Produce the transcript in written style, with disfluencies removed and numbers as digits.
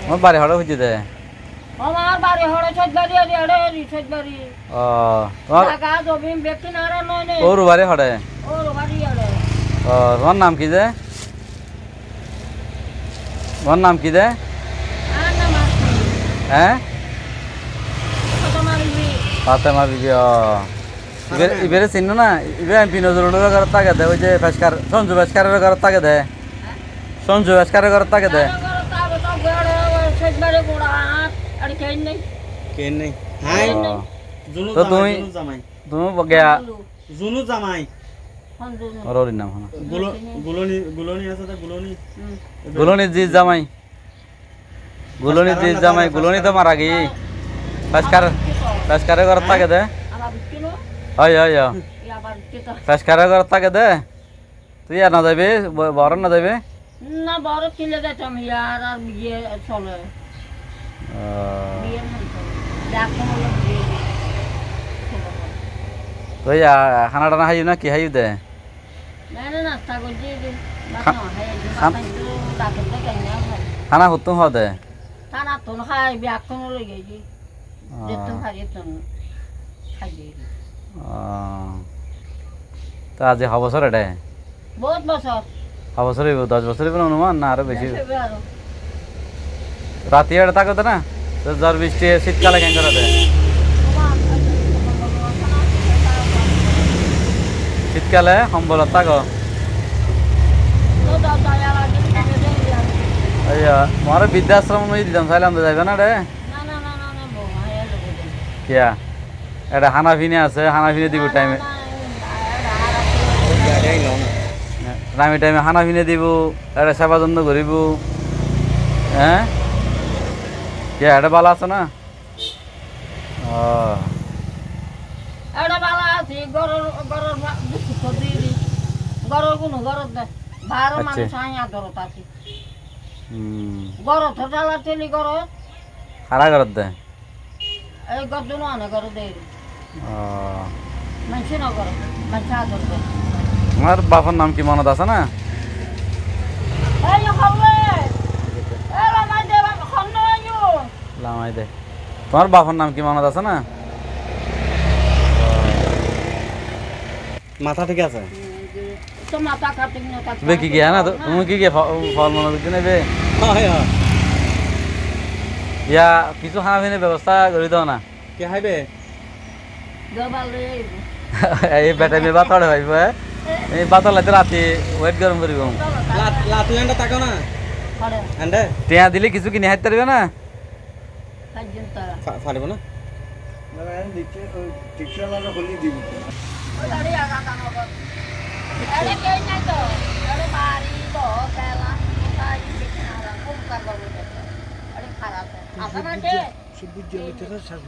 আমার বাড়ি হড়ে হইছে দে আমার বাড়ি হড়ে ছজবাড়ি আর এড়ে ছজবাড়ি ও তোমার টাকা জমিন ব্যক্তি না রে নয় নে ওর বাড়ি হড়ে ওর বাড়ি এড়ে ও তোমার নাম কি দে তোমার নাম কি দে আর না মাসি হ্যাঁ ফাতেমা বিবি ফাতেমা বিবি ও ইবেরে চিনো না ইবে এমপি নজরুলের ঘর তাকে দে ওই যে পেশকার সঞ্জু পেশকারের ঘর তাকে দে সঞ্জু পেশকারের ঘর তাকে দে ছজবাড়ি গোড়া হাত আর কেন নেই কেন নেই হাই জুনু তো তুমি জামাই তুমি গিয়া জুনু জামাই ওর নাম হলো গুলনি গুলনি আছে তো গুলনি গুলনি জি জামাই গুলনি তো মারা গই পেশকারের ঘর তাকে দে হয় পেশকারের ঘর তাকে দে তুই আর না যাবে বড় না যাবে না বড় কিলে যেতাম ইয়ার আর বিয়ে চলে বিয়ে না দেখুন হলো বিয়ে তুই খানা টানা খাইও না কি খাইও দে না নাস্তা করছি খানা হতো হ দে খানা তো খাই ব্যাখন লই গেছি যেতুন খাই যেতুন খাই তা আজ বছর এটা বহুত বছর বছর 10 বছর অনুমান না আরো বেশি রাতে এটা থাকো তো না তো জ্বর বৃষ্টি শীতকালে কেন করে দেয় শীতকালে সম্বল থাকো তোমার বৃদ্ধাশ্রম দিতাম চাইলাম তো যাইবে না রে কিয়া এটা হানাফিনে আছে হানাফিনে দিব টাইমে টাইমে টাইমে হানাফিনে দিব এটা সেবা যত্ন করিব হ্যাঁ কিয়া এটা ভালো আছে না ও এটা ভালো আছে গরর কোনো গরর দে 12 মানুষ আইয়া গরত আছে গরত ঠালা তেলি গরত খারা করত দে এই গদুন আনে গরত দে ও মানছে না গরত মানছে আদর দে আমার বাবার নাম কি মনত আছে না এই খাবে এই লামাই দে খন নয়ু লামাই দে তোমার বাবার নাম কি মনত আছে না মাথা ঠিক আছে তো মাথা কাটিং না কাট তুমি কি গিয়া না তুমি কি গিয়া ফল মনে দিতে নেবে হয় হয় ইয়া কিছু খানা পিনে ব্যবস্থা করে দাও না কে হাইবে গবাল রে এই বেটা মে বাত হড়ে ভাইব এই বাত লাতে রাতে ওয়েট গরম করিব লাতু এন্ডা তাকাও না করে এন্ডা টিয়া দিলে কিছু কিনে হাইতে পারবে না কাজিন তারা ফাড়িব না না আমি দেখতে ওই টিকশালাটা হলি দিব ওই গাড়ি আগা কানো কর আরে কেই না তো আরে বাড়ি তো কেলা তাই দেখে না কোন কাগজ আরে খারাপ আছে আপনাকে সবুজ জমিতে শাক